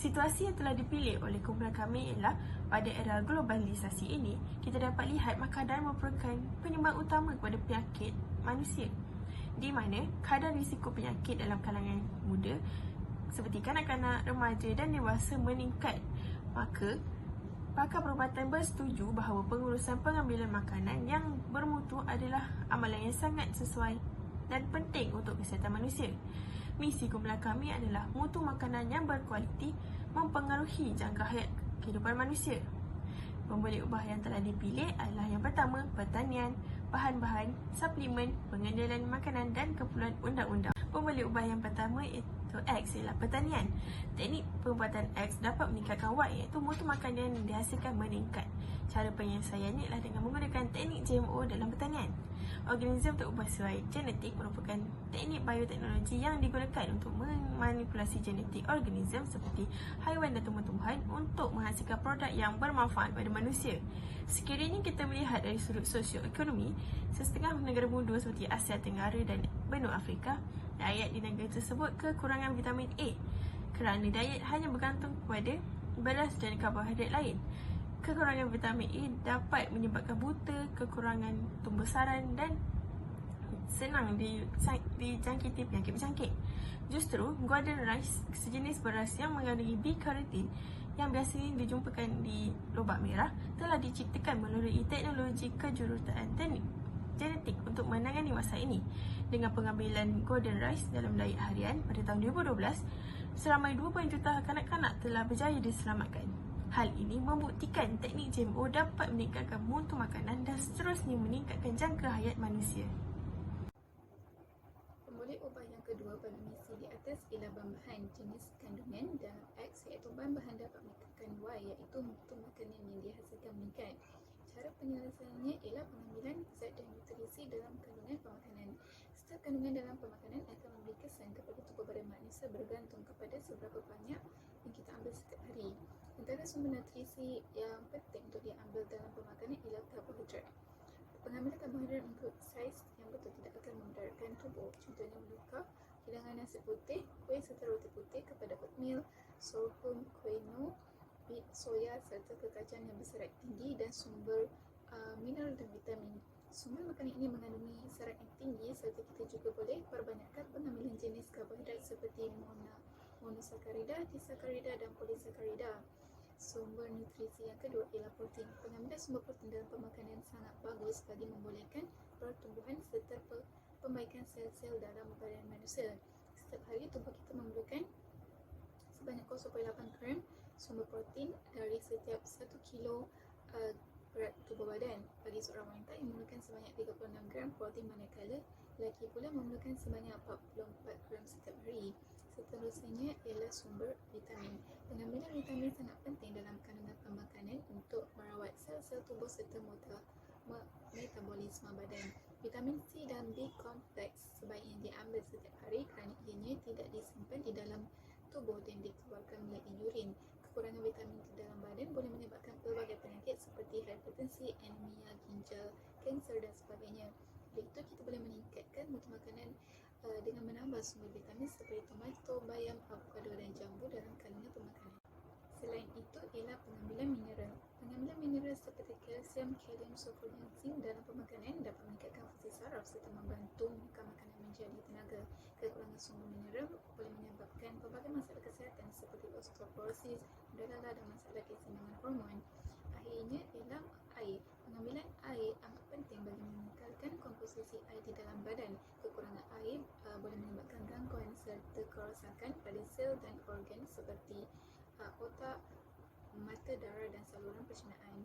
Situasi yang telah dipilih oleh kumpulan kami ialah pada era globalisasi ini, kita dapat lihat makanan merupakan penyumbang utama kepada penyakit manusia, di mana kadar risiko penyakit dalam kalangan muda seperti kanak-kanak, remaja dan dewasa meningkat. Maka, pakar perubatan bersetuju bahawa pengurusan pengambilan makanan yang bermutu adalah amalan yang sangat sesuai dan penting untuk kesihatan manusia. Misi kumpulan kami adalah mutu makanan yang berkualiti mempengaruhi jangka hayat kehidupan manusia. Pemboleh ubah yang telah dipilih adalah yang pertama, pertanian, bahan-bahan, suplemen, pengendalian makanan dan keperluan undang-undang. Pemboleh ubah yang pertama iaitu X ialah pertanian. Teknik pembuatan X dapat meningkatkan Y iaitu mutu makanan yang dihasilkan meningkat. Cara penyelesaiannya ialah dengan menggunakan teknik GMO dalam pertanian. Organisme terubah sesuai genetik merupakan teknik bioteknologi yang digunakan untuk memanipulasi genetik organisme seperti haiwan dan tumbuh-tumbuhan untuk menghasilkan produk yang bermanfaat pada manusia. Sekiranya kita melihat dari sudut sosioekonomi, setengah negara muda seperti Asia Tenggara dan benua Afrika, diet di negara tersebut kekurangan vitamin A kerana diet hanya bergantung kepada beras dan karbohidrat lain. Kekurangan vitamin A dapat menyebabkan buta, kekurangan tumbuh saran dan senang dijangkiti penyakit berjangkit. Justru, golden rice, sejenis beras yang mengandungi B-carotene yang biasanya dijumpakan di lobak merah, telah diciptakan melalui teknologi kejuruteraan teknik genetik untuk menangani masalah ini. Dengan pengambilan golden rice dalam diet harian pada tahun 2012, seramai 20 juta kanak-kanak telah berjaya diselamatkan. Hal ini membuktikan teknik GMO dapat meningkatkan mutu makanan dan seterusnya meningkatkan jangka hayat manusia. Pemboleh ubah yang kedua pada misi di atas ialah bahan-bahan jenis kandungan dalam X iaitu bahan-bahan dapat meningkatkan Y iaitu mutu makanan yang dihasilkan meningkat. Cara penyelesaiannya ialah pengambilan zat dan nutrisi dalam kandungan pemakanan. Setiap kandungan dalam pemakanan akan memberi kesan kepada tubuh badan manusia bergantung kepada seberapa banyak yang kita ambil setiap hari. Antara sumber nutrisi yang penting untuk diambil dalam pemakanan ialah karbohidrat. Pengambilan karbohidrat mengikut saiz yang betul tidak akan memudaratkan tubuh. Contohnya menukarkan hidangan nasi putih, kuih serta roti putih kepada oatmeal, sorghum, quinoa, wheat, soya serta kekacang yang berserat tinggi dan sumber mineral dan vitamin. Sumber makanan ini mengandungi serat yang tinggi serta kita juga boleh perbanyakkan pengambilan jenis karbohidrat seperti monosakarida, disakarida dan polisakarida. Sumber nutrisi yang kedua ialah protein. Pengambilan sumber protein dalam pemakanan sangat bagus bagi membolehkan pertumbuhan serta pembaikan sel-sel dalam badan manusia. Setiap hari tubuh kita memerlukan sebanyak 0.8 gram sumber protein dari setiap 1 kilo berat tubuh badan. Bagi seorang wanita yang memerlukan sebanyak 36 gram protein, manakala lelaki pula memerlukan sebanyak 44 gram setiap hari. Seterusnya ialah sumber vitamin. Pengambilan vitamin sangat penting dalam kandungan pemakanan untuk merawat sel-sel tubuh serta metabolisme badan. Vitamin C dan B kompleks sebaiknya diambil setiap hari kerana ianya tidak disimpan di dalam tubuh dan dikeluarkan melalui urin. Kekurangan vitamin di dalam badan boleh menyebabkan pelbagai penyakit seperti hipertensi, anemia, ginjal, kanser dan sebagainya. Oleh itu, kita boleh meningkatkan mutu makanan dengan menambah sumber vitamin seperti tomato, bayam, avokado dan jambu dalam kandungan pemakanan. Selain itu ialah pengambilan mineral. Pengambilan mineral seperti kalsium, kalium, sulfur dan zinc dalam pemakanan dapat meningkatkan fungsi saraf serta membantu mengekang makanan menjadi tenaga. Kekurangan sumber mineral boleh menyebabkan pelbagai masalah kesihatan seperti osteoporosis, darah dan masalah keseimbangan hormon. Akhirnya ialah air. Pengambilan air amat penting bagi mengekalkan komposisi air di dalam badan. Kekurangan air boleh menyebabkan gangguan serta kerosakan pada sel dan organ seperti otak, mata, darah dan saluran pencernaan.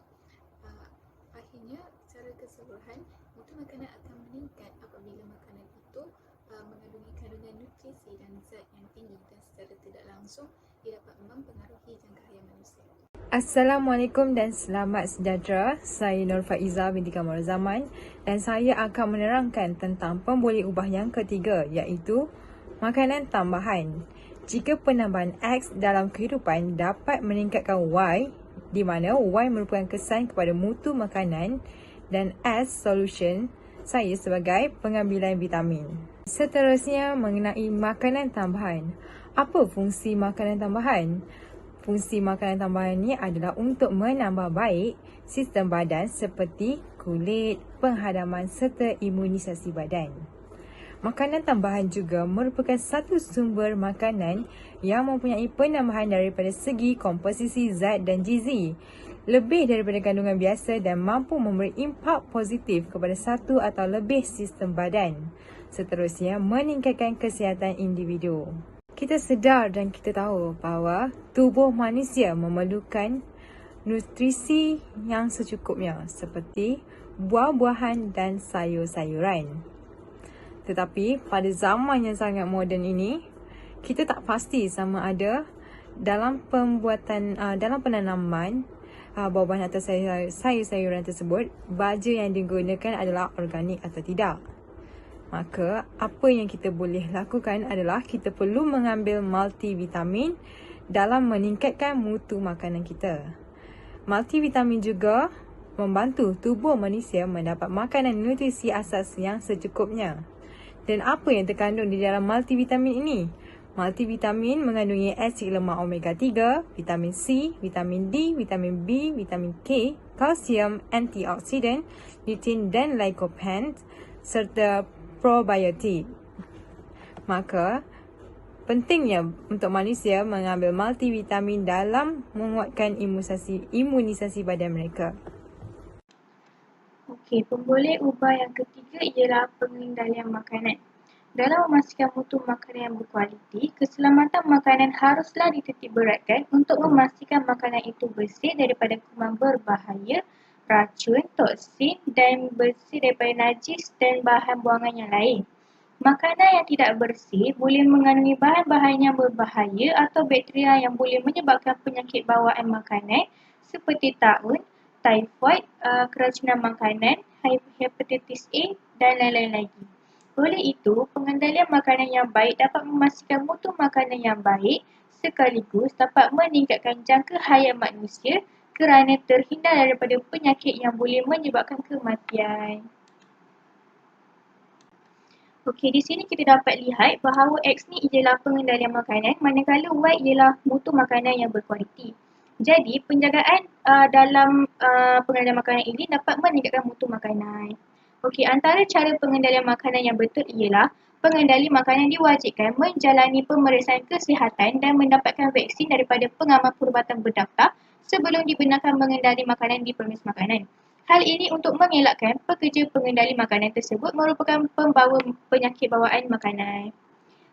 Akhirnya, secara keseluruhan, mutu makanan akan meningkat apabila makanan itu mengandungi kandungan nutrisi dan zat yang tinggi dan secara tidak langsung ia dapat mempengaruhi jangka hayat manusia. Assalamualaikum dan selamat sejahtera. Saya Nur Faiza binti Kamal Zaman dan saya akan menerangkan tentang pemboleh ubah yang ketiga iaitu makanan tambahan. Jika penambahan X dalam kehidupan dapat meningkatkan Y, di mana Y merupakan kesan kepada mutu makanan dan S solution saya sebagai pengambilan vitamin. Seterusnya mengenai makanan tambahan. Apa fungsi makanan tambahan? Fungsi makanan tambahan ni adalah untuk menambah baik sistem badan seperti kulit, penghadaman serta imunisasi badan. Makanan tambahan juga merupakan satu sumber makanan yang mempunyai penambahan daripada segi komposisi zat dan gizi lebih daripada kandungan biasa dan mampu memberi impak positif kepada satu atau lebih sistem badan. Seterusnya, meningkatkan kesihatan individu. Kita sedar dan kita tahu bahawa tubuh manusia memerlukan nutrisi yang secukupnya seperti buah-buahan dan sayur-sayuran. Tetapi pada zaman yang sangat moden ini, kita tak pasti sama ada dalam dalam penanaman buah-buahan atau sayur-sayuran tersebut, baja yang digunakan adalah organik atau tidak. Maka, apa yang kita boleh lakukan adalah kita perlu mengambil multivitamin dalam meningkatkan mutu makanan kita. Multivitamin juga membantu tubuh manusia mendapat makanan nutrisi asas yang secukupnya. Dan apa yang terkandung di dalam multivitamin ini? Multivitamin mengandungi asid lemak omega 3, vitamin C, vitamin D, vitamin B, vitamin K, kalsium, antioksidan, lutein dan lycopene serta probiotik. Maka, pentingnya untuk manusia mengambil multivitamin dalam menguatkan imunisasi badan mereka. Okey, pemboleh ubah yang ketiga ialah pengendalian makanan. Dalam memastikan mutu makanan yang berkualiti, keselamatan makanan haruslah dititikberatkan untuk memastikan makanan itu bersih daripada kuman berbahaya, racun, toksin dan bersih daripada najis dan bahan buangan yang lain. Makanan yang tidak bersih boleh mengandungi bahan-bahan yang berbahaya atau bakteria yang boleh menyebabkan penyakit bawaan makanan seperti taun, typhoid, keracunan makanan, hepatitis A dan lain-lain lagi. Oleh itu, pengendalian makanan yang baik dapat memastikan mutu makanan yang baik sekaligus dapat meningkatkan jangka hayat manusia kerana terhindar daripada penyakit yang boleh menyebabkan kematian. Okey, di sini kita dapat lihat bahawa X ni ialah pengendalian makanan manakala Y ialah mutu makanan yang berkualiti. Jadi, penjagaan dalam pengendalian makanan ini dapat meningkatkan mutu makanan. Okey, antara cara pengendalian makanan yang betul ialah pengendali makanan diwajibkan menjalani pemeriksaan kesihatan dan mendapatkan vaksin daripada pengamal perubatan berdaftar sebelum dibenarkan mengendali makanan di permis makanan. Hal ini untuk mengelakkan pekerja pengendali makanan tersebut merupakan pembawa penyakit bawaan makanan.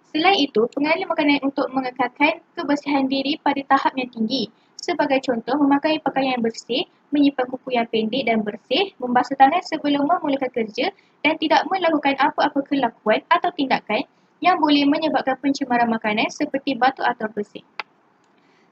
Selain itu, pengendali makanan untuk mengekalkan kebersihan diri pada tahap yang tinggi. Sebagai contoh, memakai pakaian yang bersih, menyimpan kuku yang pendek dan bersih, membasuh tangan sebelum memulakan kerja dan tidak melakukan apa-apa kelakuan atau tindakan yang boleh menyebabkan pencemaran makanan seperti batuk atau bersih.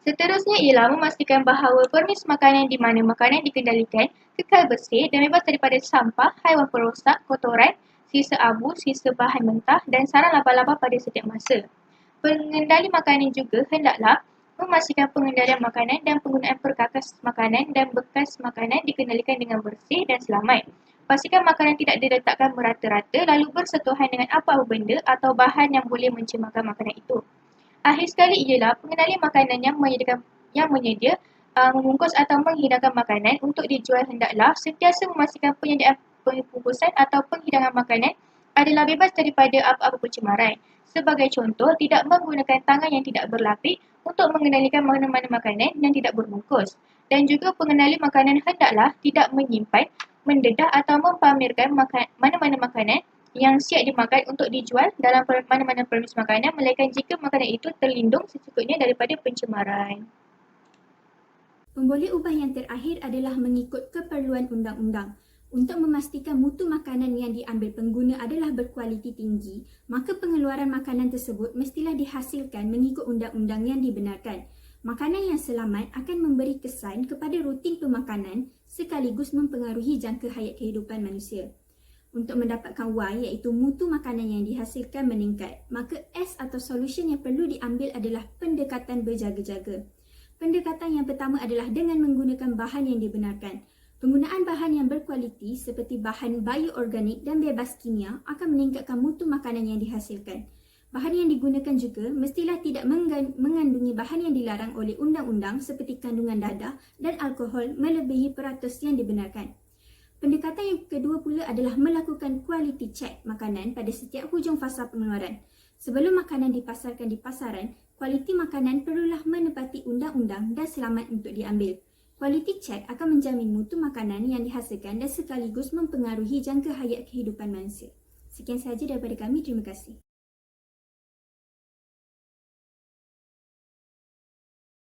Seterusnya ialah memastikan bahawa permis makanan di mana makanan dikendalikan kekal bersih dan bebas daripada sampah, haiwan perosak, kotoran, sisa abu, sisa bahan mentah dan sarang laba-laba pada setiap masa. Pengendali makanan juga hendaklah memastikan pengendalian makanan dan penggunaan perkakas makanan dan bekas makanan dikendalikan dengan bersih dan selamat. Pastikan makanan tidak diletakkan merata-rata lalu bersentuhan dengan apa-apa benda atau bahan yang boleh mencemarkan makanan itu. Akhir sekali ialah pengendalian makanan yang menyedia, membungkus atau menghidangkan makanan untuk dijual hendaklah sentiasa memastikan penyediaan pembungkusan atau penghidangan makanan adalah bebas daripada apa-apa pencemaran. Sebagai contoh, tidak menggunakan tangan yang tidak berlapik untuk mengendalikan mana-mana makanan yang tidak berbungkus. Dan juga pengendali makanan hendaklah tidak menyimpan, mendedah atau mempamerkan mana-mana makanan yang siap dimakan untuk dijual dalam mana-mana permis makanan melainkan jika makanan itu terlindung secukupnya daripada pencemaran. Pemboleh ubah yang terakhir adalah mengikut keperluan undang-undang. Untuk memastikan mutu makanan yang diambil pengguna adalah berkualiti tinggi, maka pengeluaran makanan tersebut mestilah dihasilkan mengikut undang-undang yang dibenarkan. Makanan yang selamat akan memberi kesan kepada rutin pemakanan sekaligus mempengaruhi jangka hayat kehidupan manusia. Untuk mendapatkan Y iaitu mutu makanan yang dihasilkan meningkat, maka S atau solution yang perlu diambil adalah pendekatan berjaga-jaga. Pendekatan yang pertama adalah dengan menggunakan bahan yang dibenarkan. Penggunaan bahan yang berkualiti seperti bahan bioorganik dan bebas kimia akan meningkatkan mutu makanan yang dihasilkan. Bahan yang digunakan juga mestilah tidak mengandungi bahan yang dilarang oleh undang-undang seperti kandungan dadah dan alkohol melebihi peratus yang dibenarkan. Pendekatan yang kedua pula adalah melakukan quality check makanan pada setiap hujung fasa pengeluaran. Sebelum makanan dipasarkan di pasaran, kualiti makanan perlulah menepati undang-undang dan selamat untuk diambil. Quality check akan menjamin mutu makanan yang dihasilkan dan sekaligus mempengaruhi jangka hayat kehidupan manusia. Sekian sahaja daripada kami, terima kasih.